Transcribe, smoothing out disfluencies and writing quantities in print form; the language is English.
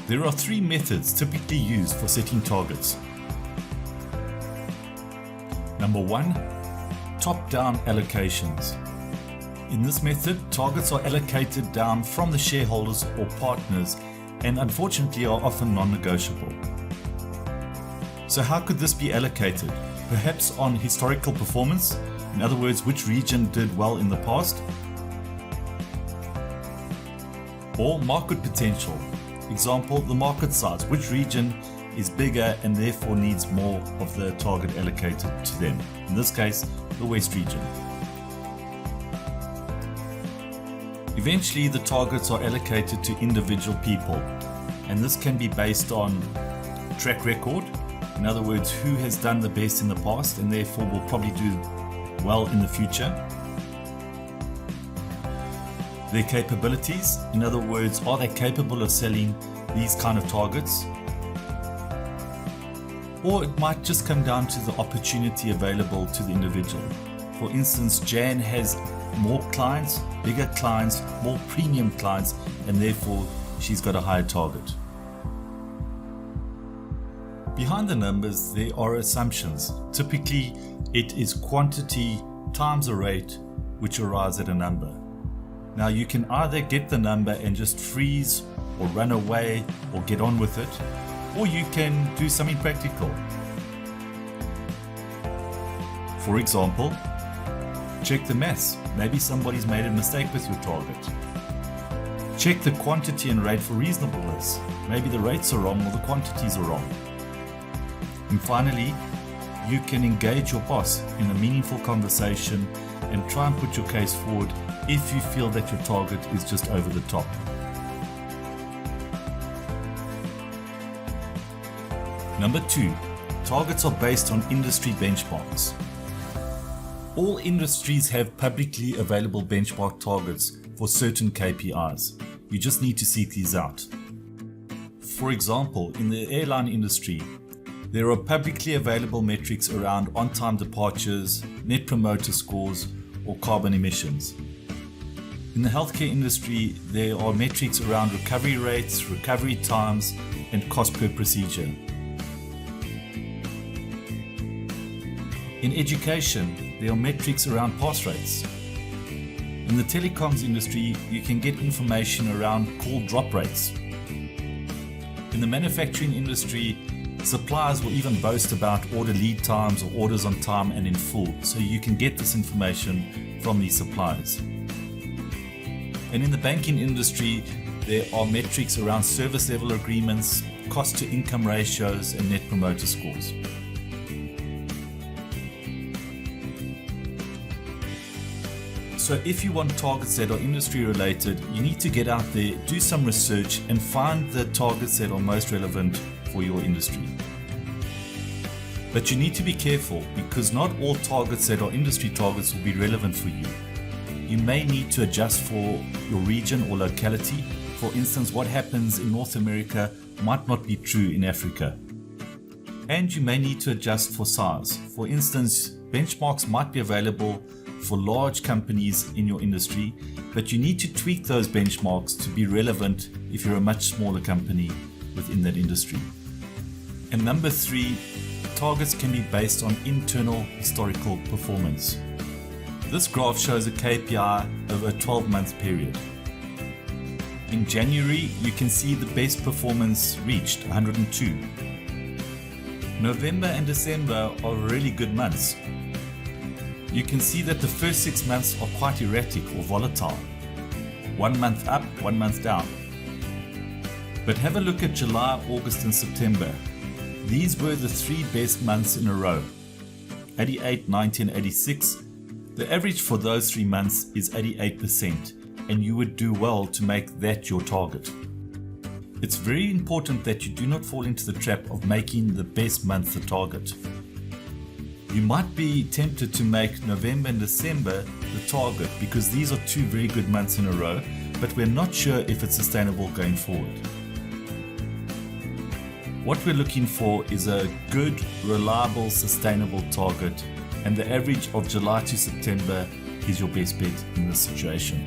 There are three methods typically used for setting targets. Number one, top-down allocations. In this method, targets are allocated down from the shareholders or partners and unfortunately are often non-negotiable. So how could this be allocated? Perhaps on historical performance, in other words, which region did well in the past? Or market potential. Example, the market size, which region is bigger and therefore needs more of the target allocated to them. In this case, the West region. Eventually, the targets are allocated to individual people, and this can be based on track record. In other words, who has done the best in the past and therefore will probably do well in the future. Their capabilities, in other words, are they capable of selling these kind of targets? Or it might just come down to the opportunity available to the individual. For instance, Jan has more clients, bigger clients, more premium clients, and therefore she's got a higher target. Behind the numbers, there are assumptions. Typically, it is quantity times a rate which arrives at a number. Now, you can either get the number and just freeze or run away or get on with it, or you can do something practical. For example, check the maths. Maybe somebody's made a mistake with your target. Check the quantity and rate for reasonableness. Maybe the rates are wrong or the quantities are wrong. And finally, you can engage your boss in a meaningful conversation and try and put your case forward if you feel that your target is just over the top. Number two, targets are based on industry benchmarks. All industries have publicly available benchmark targets for certain KPIs. You just need to seek these out. For example, in the airline industry, there are publicly available metrics around on-time departures, net promoter scores, or carbon emissions. In the healthcare industry, there are metrics around recovery rates, recovery times, and cost per procedure. In education, there are metrics around pass rates. In the telecoms industry, you can get information around call drop rates. In the manufacturing industry, suppliers will even boast about order lead times or orders on time and in full, so you can get this information from these suppliers. And in the banking industry, there are metrics around service level agreements, cost to income ratios, and net promoter scores. So if you want targets that are industry related, you need to get out there, do some research, and find the targets that are most relevant for your industry. But you need to be careful, because not all targets that are industry targets will be relevant for you. You may need to adjust for your region or locality. For instance, what happens in North America might not be true in Africa. And you may need to adjust for size. For instance, benchmarks might be available for large companies in your industry, but you need to tweak those benchmarks to be relevant if you're a much smaller company within that industry. And number three, targets can be based on internal historical performance. This graph shows a KPI over a 12-month period. In January, you can see the best performance reached, 102. November and December are really good months. You can see that the first 6 months are quite erratic or volatile. 1 month up, 1 month down. But have a look at July, August and September. These were the three best months in a row. 88, 90 and 86. The average for those 3 months is 88%, and you would do well to make that your target. It's very important that you do not fall into the trap of making the best month the target. You might be tempted to make November and December the target because these are two very good months in a row, but we're not sure if it's sustainable going forward. What we're looking for is a good, reliable, sustainable target, and the average of July to September is your best bet in this situation.